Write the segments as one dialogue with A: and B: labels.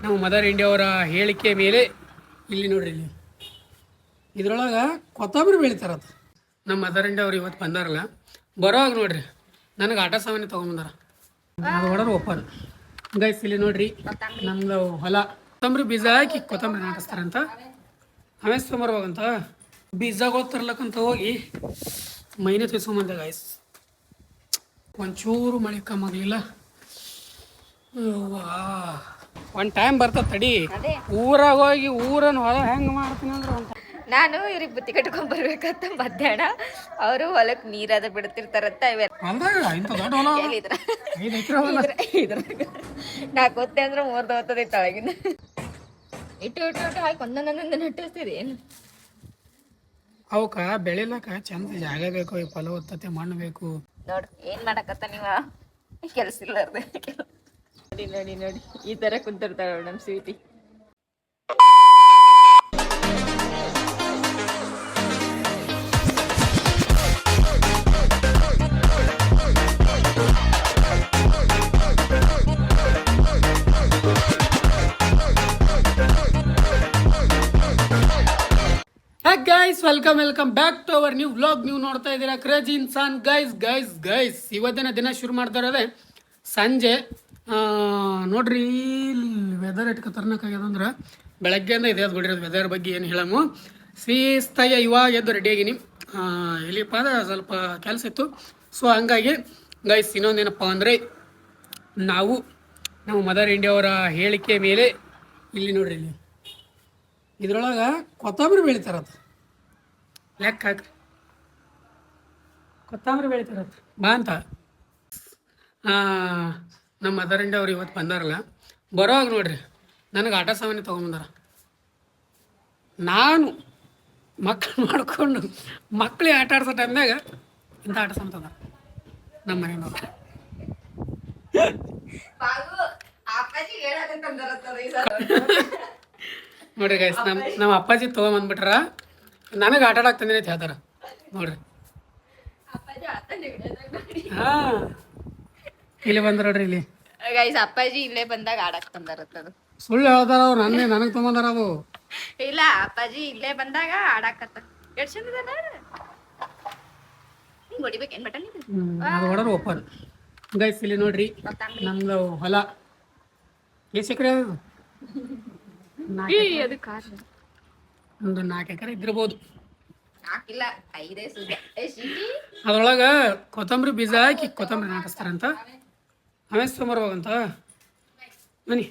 A: ನಾವು mother India ಅವರ ಹೇಳಿಕೆ ಮೇಲೆ ಇಲ್ಲಿ ನೋಡ್ರಿ ಇಲ್ಲಿ ಇದ್ರೊಳಗೆ ಕೊತ್ತಂಬರಿ ಬೆಳಿತಾರದು. ನಮ್ಮ ಮದರ್ ಇಂಡಿಯಾ ಅವ್ರು ಇವತ್ತು ಬಂದಾರಲ್ಲ, ಬರೋವಾಗ ನೋಡ್ರಿ ನನಗೆ ಆಟ ಸಾಮಾನ್ಯ ತೊಗೊಂಬಂದಾರ. ಅದು ಹೊಡೋರು ಒಪ್ಪರು ಗೈಸ್. ಇಲ್ಲಿ ನೋಡ್ರಿ ನಮ್ದು ಹೊಲ ಕೊತ್ತಂಬರಿ ಬೀಜ ಹಾಕಿ ಕೊತ್ತಂಬರಿ ನಾಟಿಸ್ತಾರಂತ. ಆಮೇಲೆ ತೊಗೊಂಬರ್ಬೇಕಂತ ಬೀಜಾಗ ತರ್ಲಕ್ಕಂತ ಹೋಗಿ ಮೈನೆ ತಿಳ್ಸ್ಕೊಂಬಂದೆ ಗೈಸ್. ಒಂಚೂರು ಮಳೆ ಕಮ್ಮಾಗಲಿಲ್ಲ. ಒಂದು ಟೈಮ್ ಬರ್ತದೆ ತಡಿ, ಊರಾಗ ಹೋಗಿ ಊರನ್ನು ಹೊಲ ಹೆಂಗೆ ಮಾಡ್ತೀನಿ ಅಂದ್ರೆ
B: ನಾನು ಇವ್ರಿಗೆ ಬುತ್ತಿ ಕಟ್ಕೊಂಡ್ ಬರ್ಬೇಕಂತ ಮಧ್ಯಾಹ್ನ ಅವರು ಹೊಲಕ್ ನೀರಾದ ಬಿಡ್ತಿರ್ತಾರಂತ ನಾ ಗೊತ್ತೆ ಅಂದ್ರೆ 3 ಹೋಗ್ತದೆ ತಳಗಿನ ಇಟ್ಟು ಇಟ್ಟು ಇಟ್ಟು ಹಾಕಿ ಒಂದೊಂದೊಂದು ನಟ್ಟಿಸ್ತೀರಿ ಏನು.
A: ಅವಕ್ಕ ಬೆಳಿಲಕ್ಕ ಚಂದ ಜಾಗ ಬೇಕು, ಫಲವತ್ತತೆ ಮಣ್ಣು ಬೇಕು.
B: ನೋಡು ಏನ್ ಮಾಡಕತ್ತ ನೀವ ಕೆಲ್ಸ ಇಲ್ಲಾರ್ದೆ. ನೋಡಿ ನೋಡಿ ನೋಡಿ ಈ ತರ ಕುಂತಿರ್ತಾಳ ನಮ್ Sweety.
A: Guys welcome back to our new vlog. ನೀವು ನೋಡ್ತಾ ಇದ್ದೀರಾ ಕ್ರೇಜಿ ಇನ್ಸಾನ್. ಗೈಸ್ ಇವತ್ತಿನ ದಿನ ಶುರು ಮಾಡ್ತಾ ಇರೋದೆ ಸಂಜೆ. ನೋಡ್ರಿ ವೆದರ್ ಎಷ್ಟು ಖತರ್ನಾಕ್ ಆಗ್ಯದಂದ್ರೆ ಬೆಳಗ್ಗೆಯಿಂದ ಇದೆ ಅದು ಬಿಡಿರೋದು. ವೆದರ್ ಬಗ್ಗೆ ಏನು ಹೇಳಮು ಶಿಸ್ತಾಗಿ ಇವಾಗ ಎದ್ದು ರೆಡಿಯಾಗಿನಿ. ಇಲ್ಲಿಪ್ಪ ಅಂದ್ರೆ ಸ್ವಲ್ಪ ಕೆಲಸ ಇತ್ತು. ಸೊ ಹಂಗಾಗಿ ಗೈಸ್ ಇನ್ನೊಂದೇನಪ್ಪ ಅಂದರೆ ನಾವು ನಮ್ಮ ಮದರ್ ಇಂಡಿಯಾ ಅವರ ಹೇಳಿಕೆ ಮೇಲೆ ಇಲ್ಲಿ ನೋಡ್ರಿ ಇಲ್ಲಿ ಇದ್ರೊಳಗೆ ಕೊತ್ತಂಬರಿ ಬೆಳಿತಾರದು. ಲೆಕ್ಕ ಹಾಕ್ರಿ, ಕೊತ್ತಂಬರಿ ಬೆಳಿತಾರದು ಬಾ ಅಂತ. ನಮ್ಮ ಮದರ್ ಇಂಡಿಯಾ ಅವ್ರು ಇವತ್ತು ಬಂದಾರಲ್ಲ, ಬರೋವಾಗ ನೋಡ್ರಿ ನನಗೆ ಆಟ ಸಾಮಾನ್ಯ ತೊಗೊಂಬಂದಾರ. ನಾನು ಮಕ್ಕಳು ಮಾಡ್ಕೊಂಡು ಮಕ್ಕಳಿಗೆ ಆಟ ಆಡ್ಸೋ ಟೈಮ್ನಾಗ ಇಂಥ ಆಟ ಸಾಮಾನ್ಯ ನಮ್ಮ ಮನೆಯವ್ರು. ನೋಡ್ರಿ ಗೈಸ್, ನಮ್ಮ ಅಪ್ಪಾಜಿ ತೊಗೊಂಬಂದ್ಬಿಟ್ರ ನನಗೆ ಆಟ ಆಡಕ್ಕೆ ತಂದಿನಿ ಅಂತ ಹೇಳ್ತಾರ ನೋಡ್ರಿ. ಹಾಂ ಇಲ್ಲಿ ಬಂದ್ರ ನೋಡ್ರಿ ಇಲ್ಲಿ
B: ಗೈಸ್ ಅಪ್ಪಾಜಿ ಇಲ್ಲೇ ಬಂದಾಗ ಆಡಕ್ ತಂದಾರತ್ತದು.
A: ಸುಳ್ಳು ಹೇಳ್ತಾರ ಅವ್ರು, ನನಗೆ ತೊಗೊಂಬಂದಾರ ಅದು.
B: ಇಲ್ಲ ಅಪ್ಪಾಜಿ ಇಲ್ಲೇ ಬಂದಾಗ ಆಡಾಕತ್ತ ಎಷ್ಟು ಚಂದ ಹಿಂಗ್ ಹೊಡಿಬೇಕೇನ್ ಬಟನ್ ಇದು.
A: ಅದು ಹೊಡೋರು ಒಪ್ಪರು ಗೈಸ್. ಇಲ್ಲಿ ನೋಡ್ರಿ ನಮ್ದು ಹೊಲ ಎಷ್ಟು ಎಕರೆ ಅದು? ಒಂದು 4 ಎಕರೆ ಇದ್ದಿರ್ಬೋದು. ಅದ್ರೊಳಗೆ ಕೊತ್ತಂಬರಿ ಬೀಜ ಹಾಕಿ ಕೊತ್ತಂಬರಿ ನಾಟಿಸ್ತಾರಂತ. ಆಮೇಲೆ ತೊಗೊಂಬರ್ಬೇಕಂತ ಬನ್ನಿ.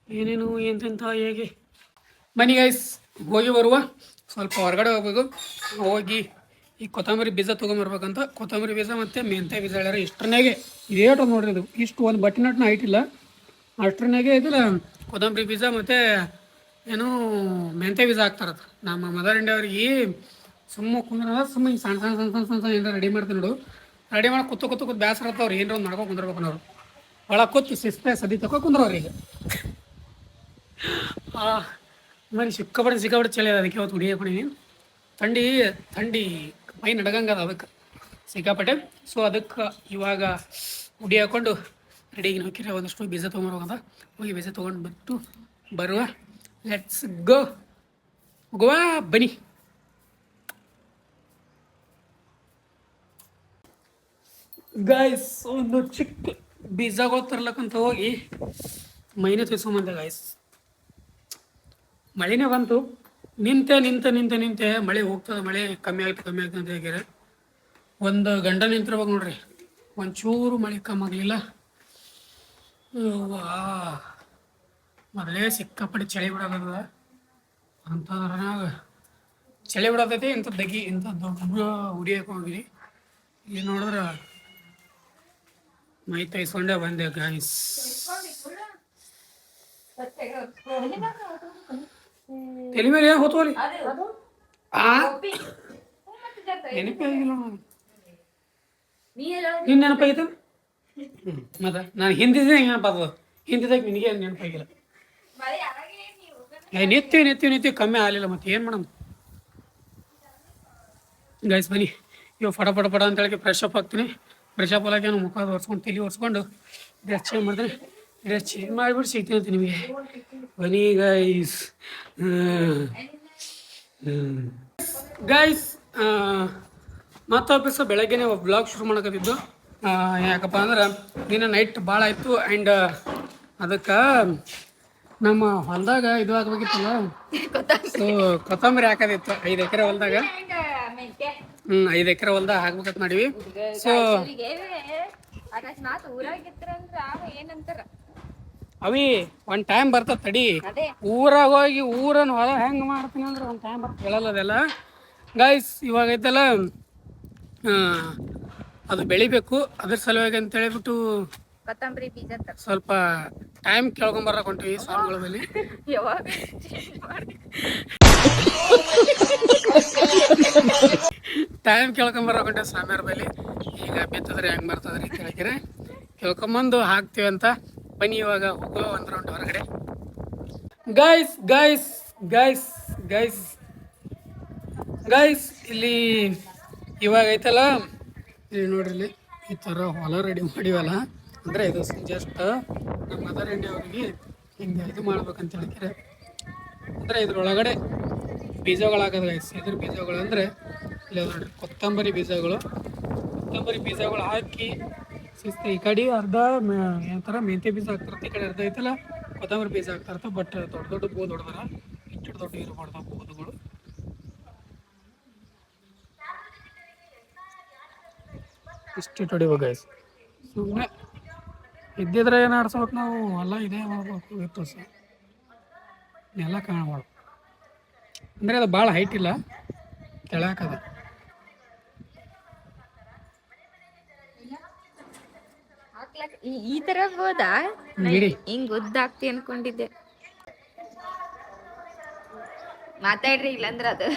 A: ಏನೇನು ಎಂತೆಂತ ಹೇಗೆ ಬನ್ನಿ ಗೈಸ್, ಹೋಗಿ ಬರುವ. ಸ್ವಲ್ಪ ಹೊರಗಡೆ ಹೋಗ್ಬೇಕು, ಹೋಗಿ ಈ ಕೊತ್ತಂಬರಿ ಬೀಜ ತೊಗೊಂಬರ್ಬೇಕಂತ. ಕೊತ್ತಂಬರಿ ಬೀಜ ಮತ್ತು ಮೆಂತ್ಯ ಬೀಜ ಹೇಳ್ಯಾರ. ಇಷ್ಟರನಾಗೆ ಇದೇಟು ನೋಡ್ರಿ, ಇದು ಇಷ್ಟು ಒಂದು ಬಟ್ಟಿನಟ್ನ ಹೈಟ್ ಇಲ್ಲ, ಅಷ್ಟರನಾಗೆ ಇದ್ರೆ ಕೊತ್ತಂಬರಿ ಬೀಜ ಮತ್ತು ಏನು ಮೆಂತ್ಯ ಬೀಜ ಹಾಕ್ತಾರದು. ನಮ್ಮ ಮದರ್ ಇಂಡಿಯಾ ಅವ್ರಿಗೆ ಸುಮ್ಮ ಕುಂದ್ರ ಸುಮ್ಮನೆ ಸಣ್ಣ ಏನಾರ ರೆಡಿ ಮಾಡ್ತೀನಿ ನೋಡು. ರೆಡಿ ಮಾಡಿ ಕೂತು ಬೇಸರ ಇರ್ತಾವ್ರು, ಏನರ ಒಂದು ಮಾಡ್ಕೊಂಡು ಕುಂದಿರ್ಬೇಕು ಅನ್ನೋರು. ಒಳಗೆ ಕೂತು ಶಿಸ್ತ ಸದಿ ತಗೋ ಕುಂದ್ರವ್ರಿಗೆ. ಮರಿ ಸಿಕ್ಕಾಪಟ್ಟೆ ಚಳಿ ಅದ, ಅದಕ್ಕೆ ಅವತ್ತು ಹುಡಿಯಕೊಂಡೀನಿ. ಥಂಡಿ ಮೈ ನಡಗಂಗದ ಅದಕ್ಕೆ ಸಿಕ್ಕಾಪಟ್ಟೆ. ಸೊ ಅದಕ್ಕೆ ಇವಾಗ ಹುಡಿ ಹಾಕ್ಕೊಂಡು ರೆಡಿಗೆ ಹೋಗಿರ ಒಂದಷ್ಟು ಬೀಜ ತೊಗೊಂಬರ್ಬೇಕಂತ. ಹೋಗಿ ಬೀಜ ತೊಗೊಂಡು ಬಿಟ್ಟು ಬರುವ. ಲೆಟ್ಸ್ ಗೋವಾ ಬನ್ನಿ. ಗಾಯ್ಸ್ ಒಂದು ಚಿಕ್ಕ ಬೀಜಾಗಳು ತರ್ಲಕ್ಕಂತ ಹೋಗಿ ಮೈನೆ ತಿಳ್ಸ್ಕೊಂಬಂದೆ ಗಾಯ್ಸ್. ಮಳೆನೇ ಬಂತು, ನಿಂತೆ ಮಳೆ ಹೋಗ್ತದೆ, ಮಳೆ ಕಮ್ಮಿ ಆಗ್ತದೆ ಅಂತ ಹೇಳ್ಯಾರ. ಒಂದು ಗಂಟ ನಿಂತಿರ್ಬೇಕು ನೋಡ್ರಿ, ಒಂಚೂರು ಮಳೆ ಕಮ್ಮಾಗಲಿಲ್ಲ. ಮೊದಲೇ ಸಿಕ್ಕಾಪಟ್ಟೆ ಚಳಿ ಬಿಡೋದ ಅಂಥದ್ರಾಗ ಚಳಿ ಬಿಡತೈತಿ. ಇಂಥ ದೊಡ್ಡ ಹುಡಿಯಕ್ಕೆ ಹೋಗಿರಿ. ಇಲ್ಲಿ ನೋಡಿದ್ರೆ ಮೈ ತೈಸ್ಕೊಂಡೇ ಬಂದೆ ಗಾಯ್ಸ್. ತಲೆ ಮೇಲೆ ಏನು ಹೋತ್ವಲ್ಲಿ ನೆನಪಾಗಿಲ್ಲ. ನಿನ್ನ ನೆನಪಾಗೈತೆ? ಮತ್ತೆ ನಾನು ಹಿಂದಿದ್ದೆ ನೆನಪಾಗ್ತದೆ, ಹಿಂದಿದಾಗ ನಿನಗೆ ನೆನಪಾಗಿಲ್ಲ. ನಿತ್ಯ ಕಮ್ಮಿ ಆಗಲಿಲ್ಲ. ಮತ್ತೆ ಏನು ಮಾಡೋಣ ಗೈಸ್. ಬನ್ನಿ ಇವಾಗ ಪಡ ಅಂತೇಳಿ ಫ್ರೆಶ್ ಅಪ್ ಆಗ್ತೀನಿ. ಫ್ರೆಶ್ ಅಪ್ ಆಗಿ ಮುಖ ಒರೆಸ್ಕೊಂಡು ತಲೆ ಒರೆಸ್ಕೊಂಡು ಡ್ರೆಸ್ ಚೇಂಜ್ ಮಾಡ್ತೀನಿ. ಇಡ ಚೇಂಜ್ ಮಾಡಿಬಿಟ್ಟು ಸಿಗ್ತೀನಿ ಅಂತ ನಿಮಗೆ ಬನ್ನಿ ಗೈಸ್. ಗೈಸ್ ಮತ್ತೆ ವಾಪಸ್ ಬೆಳಗ್ಗೆನೇ ಬ್ಲಾಗ್ ಶುರು ಮಾಡಕತ್ತಿದ್ದು. ಯಾಕಪ್ಪ ಅಂದ್ರೆ ದಿನ ನೈಟ್ ಭಾಳ ಆಯಿತು. ಆ್ಯಂಡ್ ಅದಕ್ಕೆ ನಮ್ಮ ಹೊಲದಾಗ ಇದು ಆಗ್ಬೇಕಿತ್ತಲ್ಲ, ಸೊ ಕೊತ್ತಂಬರಿ ಹಾಕೋದಿತ್ತು 5 ಎಕರೆ ಹೊಲದಾಗ. 5 ಎಕರೆ ಹೊಲ್ದಾಗ ಹಾಕ್ಬೇಕಂತ ಮಾಡೀವಿ. ಸೊ
B: ಅಕಸ್ಮಾತ್ ಊರಾಗಿದ್ರಂದ್ರ ಏನಂತಾರ
A: ಅವಿ ಒಂದು ಟೈಮ್ ಬರ್ತದೆ ತಡಿ. ಊರಾಗ ಹೋಗಿ ಊರನ್ನ ಹೊಲ ಹೆಂಗೆ ಮಾಡ್ತೀನಿ ಅಂದ್ರೆ ಒಂದು ಟೈಮ್ ಬರ್ತದೆ, ಹೇಳಲ್ಲ ಅದೆಲ್ಲ ಗೈಸ್. ಇವಾಗ ಐತಲ್ಲ ಅದು ಬೆಳಿಬೇಕು, ಅದ್ರ ಸಲುವಾಗಿ ಅಂತ ಹೇಳಿಬಿಟ್ಟು
B: ಕೊತ್ತಂಬರಿ ಬೀಜ
A: ಸ್ವಲ್ಪ ಟೈಮ್ ಕೇಳ್ಕೊಂಬರಕ್ಕೆ ಹೊಂಟಿವಿ ಸ್ವಾಮಿಗಳಲ್ಲಿ. ಟೈಮ್ ಕೇಳ್ಕೊಂಬರಕ್ಕೆ ಹೊಂಟಿವಿ ಸ್ವಾಮಿಯವ್ರ ಬಳಿ. ಈಗ ಬಿತ್ತದ್ರೆ ಹೆಂಗೆ ಬರ್ತದ್ರಿ ಕೇಳ್ಕಿರೆ ಕೇಳ್ಕೊಂಬಂದು ಹಾಕ್ತೀವಿ ಅಂತ. ಬನ್ನಿ ಇವಾಗ ಹೋಗೋ ಒಂದು ರೌಂಡ್ ಹೊರಗಡೆ. Guys guys guys guys guys ಇಲ್ಲಿ ಇವಾಗ ಐತಲ್ಲ, ಇಲ್ಲಿ ನೋಡ್ರಿ, ಇಲ್ಲಿ ಈ ಥರ ಹೊಲ ರೆಡಿ ಮಾಡಿವಲ್ಲ, ಅಂದರೆ ಇದು ಜಸ್ಟ್ ನಮ್ಮ ಮದರ್ ಇಂಡಿಯಾ ಅವ್ರಿಗೆ ಹಿಂಗೆ ಇದು ಮಾಡ್ಬೇಕಂತ ಹೇಳ್ತಾರೆ. ಅಂದರೆ ಇದ್ರೊಳಗಡೆ ಬೀಜಗಳು ಹಾಕೋದು ಗೈಸ್. ಇದ್ರ ಬೀಜಗಳು ಅಂದರೆ ಇಲ್ಲಿ ನೋಡ್ರಿ ಕೊತ್ತಂಬರಿ ಬೀಜಗಳು. ಕೊತ್ತಂಬರಿ ಬೀಜಗಳು ಹಾಕಿ ಶಿಸ್ತು ಈ ಕಡೆ ಅರ್ಧ ಏನಂತಾರ ಮೆಂತ್ಯ ಬೀಜ ಹಾಕ್ತಿರ್ತ, ಈ ಕಡೆ ಅರ್ಧ ಐತಲ್ಲ ಕೊತ್ತಂಬರಿ ಬೀಜ ಹಾಕ್ತಿರ್ತ. ಬಟ್ ದೊಡ್ಡ ದೊಡ್ಡ ಬೋದು ಹೊಡೆದಾರ, ಇಷ್ಟು ದೊಡ್ಡ ಇರಬಾರ್ದು ಬೋದುಗಳು. ಇಷ್ಟು ಹೊಡಿಬೇಕು ಗೈಸ್. ಸುಮ್ಮನೆ ಇದ್ದಿದ್ರೆ ಏನು ಆಡ್ಸ್ಬೇಕು ನಾವು, ಹೊಲ ಇದೇ ಮಾಡ್ಬೇಕು ಇತ್ತು ಸರ್, ನೆಲ ಕಾಣಬಾರ್ದು. ಅಂದರೆ ಅದು ಭಾಳ ಹೈಟ್ ಇಲ್ಲ, ಕೆಳಕದ.
B: ಈ ತರ ಹೋದಾ ಹಿಂಗ್ ಉದ್ದಾಕ್ತಿ ಅನ್ಕೊಂಡಿದ್ದೆ. ಮಾತಾಡ್ರಿ, ಇಲ್ಲಂದ್ರ ಅದು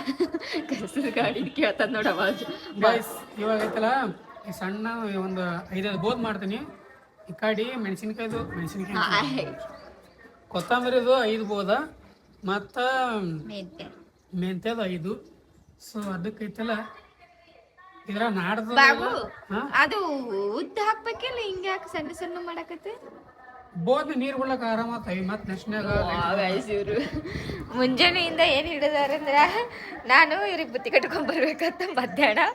B: ಕಸದ ಗಾಡಿ ಕೇಳ್ತದ ನೋಡ ಅವಾಜ್.
A: ಗೈಸ್ ಇವಾಗ ಐತಲ್ಲ ಈ ಸಣ್ಣ ಒಂದು 5 ಬೋದ್ ಮಾಡ್ತೀನಿ. ಈ ಕಡೆ ಮೆಣಸಿನ್ಕಾಯಿ ಕೊತ್ತಂಬರಿದು 5 ಬೋದ ಮತ್ತು ಮೆಂತ್ಯದ 5. ಸೊ ಅದಕ್ಕೆ ಐತಲ್ಲ ಇದ್ರ ನಾಡ್ದು
B: ಅದು ಉದ್ದ ಹಾಕ್ಬೇಕಿಲ್ಲ, ಹಿಂಗ ಯಾಕೆ ಸಣ್ಣ ಸಣ್ಣ ಮಾಡಕತ್ತೆ?
A: ಬೋದ್ ನೀರ್ ಬಿಡ್ಲಕ್ಕ ಆರಾಮತ್ತಾಯಿ. ಮತ್ತೆ ನೆಕ್ಸ್ಟ್ನಾಗ
B: ಇವ್ರು ಮುಂಜಾನೆಯಿಂದ ಏನ್ ಹಿಡಿದಾರಂದ್ರ, ನಾನು ಇವ್ರಿಗೆ ಬುತ್ತಿ ಕಟ್ಕೊಂಡ್ ಬರ್ಬೇಕಂತ ಮಧ್ಯಾಹ್ನ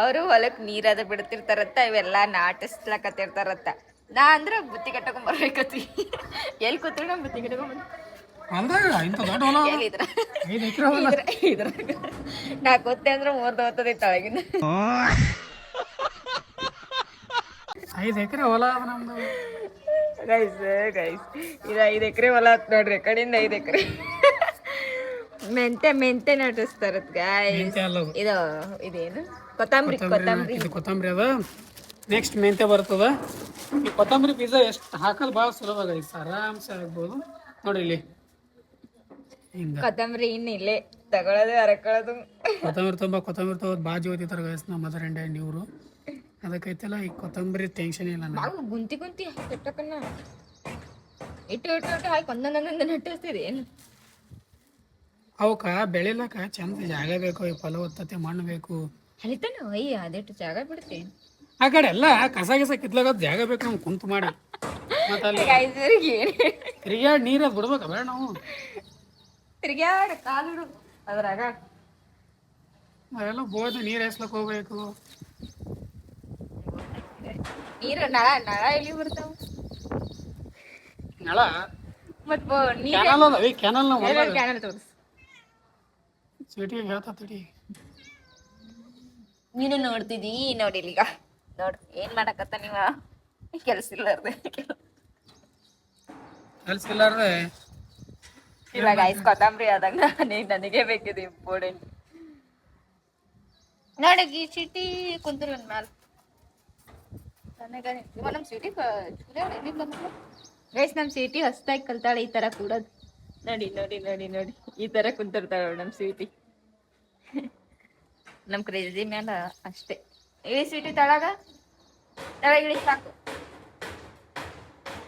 B: ಅವರು ಹೊಲಕ್ ನೀರದ ಬಿಡ್ತಿರ್ತಾರತ್ತ, ಇವೆಲ್ಲಾ ನಾಟಿಸ್ಲಕತ್ತಿರ್ತಾರತ್ತ. ನಾ ಅಂದ್ರ ಬುತ್ತಿ ಕಟ್ಕೊಂಡ್ ಬರ್ಬೇಕತ್ತಿ. ಎಲ್ಲಿ ಕೂತ್ರು ನಮ್ ಬುತ್ತಿ ಕಟ್ಕೊಂಡ್ ನಾ ಕೂತೆ ಅಂದ್ರ 3 ಹೋಗ್ತದೆ ತಳಗಿನ.
A: 5 ಎಕರೆ ಹೊಲ ನಮ್ದು
B: ಗೈಸ್. ಇದು 5 ಎಕರೆ ಹೊಲ ಆತ್ ನೋಡ್ರಿ, ಕಡೆಯಿಂದ 5 ಎಕರೆ ಮೆಂತೆ ನಟಿಸ್ತಾರತ್ ಗಾಯ್ಸ್. ಇದು ಇದೇನು ಕೊತ್ತಂಬರಿ
A: ಕೊತ್ತಂಬರಿ ಅದ. ನೆಕ್ಸ್ಟ್ ಮೆಂತೆ ಬರ್ತದ. ಈ ಕೊತ್ತಂಬರಿ ಬೀಜ ಎಷ್ಟು ಹಾಕೋದು ಭಾಳ ಸುಲಭ ಗೈಸ್, ಆರಾಮ್ಸೆ ಆಗ್ಬೋದು ನೋಡಿ. ಇಲ್ಲಿ ಹಿಂಗ
B: ಕೊತ್ತಂಬರಿ ಇನ್ನು ಇಲ್ಲೇ ತಗೊಳ್ಳೋದು ಹರಕೊಳ್ಳೋದು.
A: ಕೊತ್ತಂಬರಿ ತಗೋದು ಬಾಜಿ ಓದಿತಾರೆ ಗೈಸ್ ನಮ್ಮ ಮದರ್ ಇಂಡಿಯಾ ಇವರು. ಅದಕ್ಕೈತಲ್ಲ ಈ ಕೊತ್ತಂಬರಿ ಟೆನ್ಷನ್ ಇಲ್ಲ.
B: ನಾವು ಗುಂತಿ ಇಟ್ಟಕನ್ನ ಇಟ್ಟು ಹಾಕಿ ಒಂದೊಂದೊಂದು ನಟ್ಟಿಸ್ತೀರಿ ಏನು?
A: ಅವಕ್ಕ ಬೆಳಿಲಕ್ಕ ಚಂದ ಜಾಗ ಬೇಕು, ಈ ಫಲವತ್ತತೆ ಮಣ್ಣು ಬೇಕು.
B: ಅಲ್ಲಿತಾನ ಅಯ್ಯ ಅದೆಷ್ಟು ಜಾಗ ಬಿಡ್ತಿ.
A: ಆ ಕಡೆ ಎಲ್ಲ ಕಸ ಕಿತ್ಲಾಗ ಜಾಗ ಬೇಕು ನಮ್ಗೆ ಕುಂತು ಮಾಡಿ. ತಿರ್ಗ್ಯಾಡ್ ನೀರದ್ ಬಿಡ್ಬೇಕ ಬೇಡ ನಾವು,
B: ತಿರ್ಗ್ಯಾಡ ಕಾಲು ಅದ್ರಾಗ
A: ಅವೆಲ್ಲ ಬೋದ್ ನೀರ್ ಎಸ್ಲಕ್ ಹೋಗ್ಬೇಕು.
B: ನೀರು ನಳ ಎಲ್ಲಿ ಬರ್ತಾವ?
A: ನಳ
B: ಮತ್
A: ಕ್ಯಾನಲ್
B: ತೋರಿಸ್.
A: ಸಿಟಿಗೆ ಹೇಳ್ತಾ ತಡಿ.
B: ನೀನು ನೋಡ್ತಿದ್ದೀ ನೋಡಿಲ್ಲ ಈಗ. ನೋಡ್ ಏನ್ ಮಾಡಕತ್ತ ನೀವ? ಕೆಲ್ಸ ಇಲ್ಲಾರ್ದೆ ಇವಾಗ ಐಸ್ ಕೊತ್ತಂಬರಿ ಆದಾಗ ನನಗೆ ಬೇಕಿದೆ ಇಂಪಾರ್ಟೆಂಟ್. ನೋಡಗಿ ಚೀಟಿ ಕುಂತ್ರ ಮ್ಯಾಲ ನಮ್ ಸ್ವೀಟಿ ಗೈಸ್, ನಮ್ ಸ್ವೀಟಿ ಹೊಸದಾಗಿ ಕಲ್ತಾಳೆ ಈ ತರ ಕೂಡೋದು. ನೋಡಿ ಈ ತರ ಕುಂತಿರ್ತಾಳ ನಮ್ ಸ್ವೀಟಿ. ನಮ್ ಕ್ರೇಜಿ ಮ್ಯಾಲ ಅಷ್ಟೇ. ಇಳಿ ಸ್ವೀಟಿ ತಳಗ ಇಳಿ ಸಾಕು.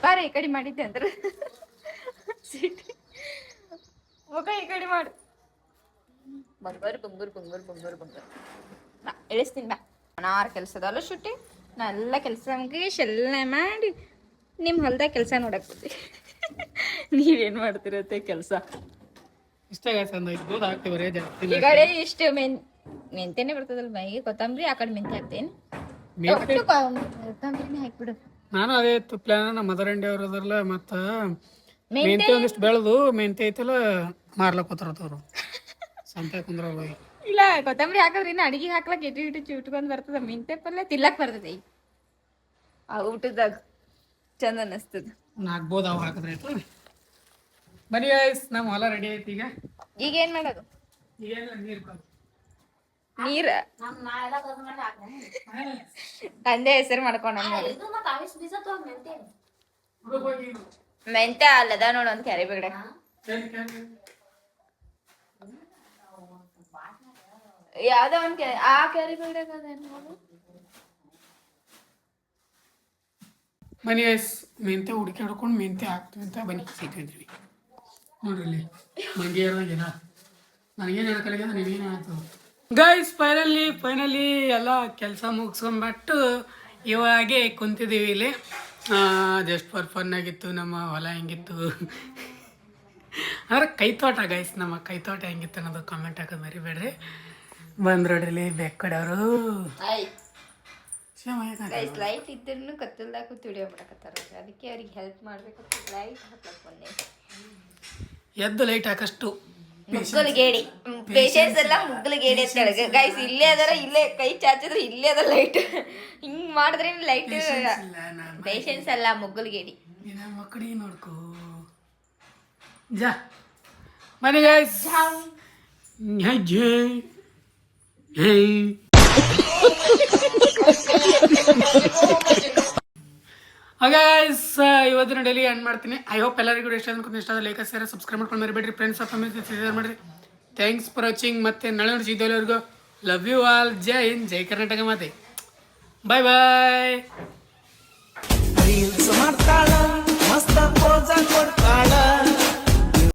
B: ಬಾರ ಈ ಕಡೆ ಮಾಡಿದ್ದೆ ಅಂದ್ರ ಸ್ವೀಟಿ ಮುಖ ಈ ಕಡೆ ಮಾಡು. ಬಂಗಾರು ಇಳಿಸ್ತೀನಿ ಬಾ. ನಾರು ಕೆಲಸದಲ್ಲ ಶುಟ್ಟಿ, ನಾ ಎಲ್ಲ ಕೆಲಸ ಮುಗಿಸಿ ಎಲ್ಲ ಮಾಡಿ ನಿಮ್ಮ ಹೊಲ್ದಾಗ ಕೆಲಸ ನೋಡಕ್ ಬರ್ತೀವಿ. ನೀವೇನು ಮಾಡ್ತಿರತ್ತೆ ಕೆಲಸ?
A: ಇಷ್ಟ ಗೈಸ್ ಒಂದು ಇದು ಹಾಕ್ತೀವಿ ರೇ ಜಾಸ್ತಿ
B: ಈ ಕಡೆ ಇಷ್ಟು ಮೆಂತೆನೆ ಬರ್ತದಲ್ಲ ಮೈಗೆ, ಕೊತ್ತಂಬರಿ ಆ ಕಡೆ ಮೆಂತೆ ಹಾಕ್ತೇನೆ. ಕೊತ್ತಂಬರಿನೇ ಹಾಕ್ಬಿಡು.
A: ನಾನು ಅದೇ ಇತ್ತು ಪ್ಲಾನ್. ನಮ್ಮ ಮದರ್ ಇಂಡಿಯಾ ಅವ್ರು ಅದ್ರಲ್ಲ ಮತ್ತು ಮೆಂತೆ ಒಂದಿಷ್ಟು ಬೆಳೆದು ಮೆಂತೆ ಐತಲ್ಲ ಮಾರ್ಲಕ್ ಹೋತಾರತ್ತವ್ರು ಸಂತೆ ಕುಂದ್ರಲ್ಲ.
B: ಇಲ್ಲ ಕೊತ್ತಂಬರಿ ಹಾಕಿದ್ರೆ ಇನ್ನು ಅಡಿಗೆ ಹಾಕ್ಲಕ್ ಇಟ್ಟು ಚುಟ್ಕೊಂಡ್ ಬರ್ತದ. ಮೆಂತೆ ಪಲ್ಯ ತಿಲ್ಲಕ್ ಬರ್ತದೆ. ಆ ಊಟದಾಗ ಚಂದ ಅನಿಸ್ತದ.
A: ಹಾಕ್ಬೋದು ಅವು ಹಾಕಿದ್ರೆ ಆಯ್ತು. ಬನ್ನಿ ಗೈಸ್ ನಮ್ಮ ಹೊಲ ರೆಡಿ ಐತಿ.
B: ಈಗ ಏನ್ ಮಾಡೋದು?
A: ಈಗೇನಿಲ್ಲ ನೀರು
B: ನೀರ ತಂದೆ ಹೆಸರು ಮಾಡ್ಕೊಂಡ ಮೆಂತೆ ಅಲ್ಲದ ನೋಡ ಒಂದ್ ಕ್ಯಾರಿ ಬೇಡ. ಯಾವ್ದೋ ಒಂದ್ ಆ ಕ್ಯಾರಿ ಬೇಡ ನೋಡು.
A: ಬನ್ನಿ ಗೈಸ್ ಮೆಂತೆ ಹುಡುಕಿ ಹಿಡ್ಕೊಂಡು ಮೆಂತೆ ಹಾಕ್ತೀವಿ ಅಂತ ಬನ್ನಿ ಸಿಗ್ತಿದ್ವಿ ನೋಡ್ರಿ. ಇಲ್ಲಿ ಮಂಗೆ ಇರೋಂಗಿಲ್ಲ ನನಗೇನು ಹೇಳ್ಕಲಿಗೆ ನೀವೇನು ಹೇಳ್ತದೆ ಗೈಸ್. ಫೈನಲಿ ಎಲ್ಲ ಕೆಲಸ ಮುಗಿಸ್ಕೊಂಡ್ಬಿಟ್ಟು ಇವಾಗೆ ಕುಂತಿದ್ದೀವಿ ಇಲ್ಲಿ. ಜಸ್ಟ್ ಫಾರ್ ಫನ್ ಆಗಿತ್ತು. ನಮ್ಮ ಹೊಲ ಹೆಂಗಿತ್ತು ಅಂದ್ರೆ ಕೈತೋಟ ಗೈಸ್, ನಮ್ಮ ಕೈತೋಟ ಹೆಂಗಿತ್ತು ಅನ್ನೋದು ಕಾಮೆಂಟ್ ಹಾಕೋದು ಮರಿಬೇಡ್ರಿ. ಬಂದ್ರೋಡ್ರಿ ಬೆಕ್ಕಡವರು
B: ಲೈಟ್ ಇದ್ರೂ ಕತ್ತಲ್ದಾಗ ಕೂತ್ ವಿಡಿಯೋ ಮಾಡಕತ್ತಾರ. ಅದಕ್ಕೆ ಅವ್ರಿಗೆ ಹೆಲ್ಪ್ ಮಾಡ್ಬೇಕಂತ ಲೈಟ್ ಹಾಕ್ಲಕ್ ಬಂದೆ.
A: ಎದ್ದು ಲೈಟ್ ಹಾಕಷ್ಟು
B: ಮುಗ್ಗಲ್ಗೇಡಿ ಪೇಷನ್ಸ್ ಎಲ್ಲ ಮುಗ್ಗಲ್ಗೇಡಿ ಅಂತ ಹೇಳಿ ಗೈಸ್. ಇಲ್ಲೇ ಅದರ ಇಲ್ಲೇ ಕೈ ಚಾಚಿದ್ರೆ ಇಲ್ಲೇ ಅದ ಲೈಟ್. ಹಿಂಗ್ ಮಾಡಿದ್ರೆ ಲೈಟ್ ಪೇಷನ್ಸ್ ಅಲ್ಲ ಮುಗ್ಗಲ್ಗೇಡಿ.
A: ಮಕ್ಕಳಿಗೆ ನೋಡ್ಕೋ ಜಾ ಮನೆ ಗೈಸ್. ಗೈಸ್ ಇವತ್ತಿನ ಡೈಲಿ ಎಂಡ್ ಮಾಡ್ತೀನಿ. ಐ ಹೋಪ್ ಎಲ್ಲರಿಗೂ ಇಷ್ಟ ಆದ ಲೈಕ್ ಶೇರ್ ಸಬ್ಸ್ಕ್ರೈಬ್ ಮಾಡ್ಕೊಂಡು ಮರಿಬೇಡ್ರಿ. ಫ್ರೆಂಡ್ಸ್ ಶೇರ್ ಮಾಡಿರಿ. Thanks for watching. ಮತ್ತೆ ನಾಳೆ ನೋಡಿ ಸಿಗೋವರೆಗೂ ಲವ್ ಯು ಆಲ್. ಜೈ ಹಿಂದ್, ಜೈ ಕರ್ನಾಟಕ ಮಾತೆ. ಬಾಯ್ ಬಾಯ್.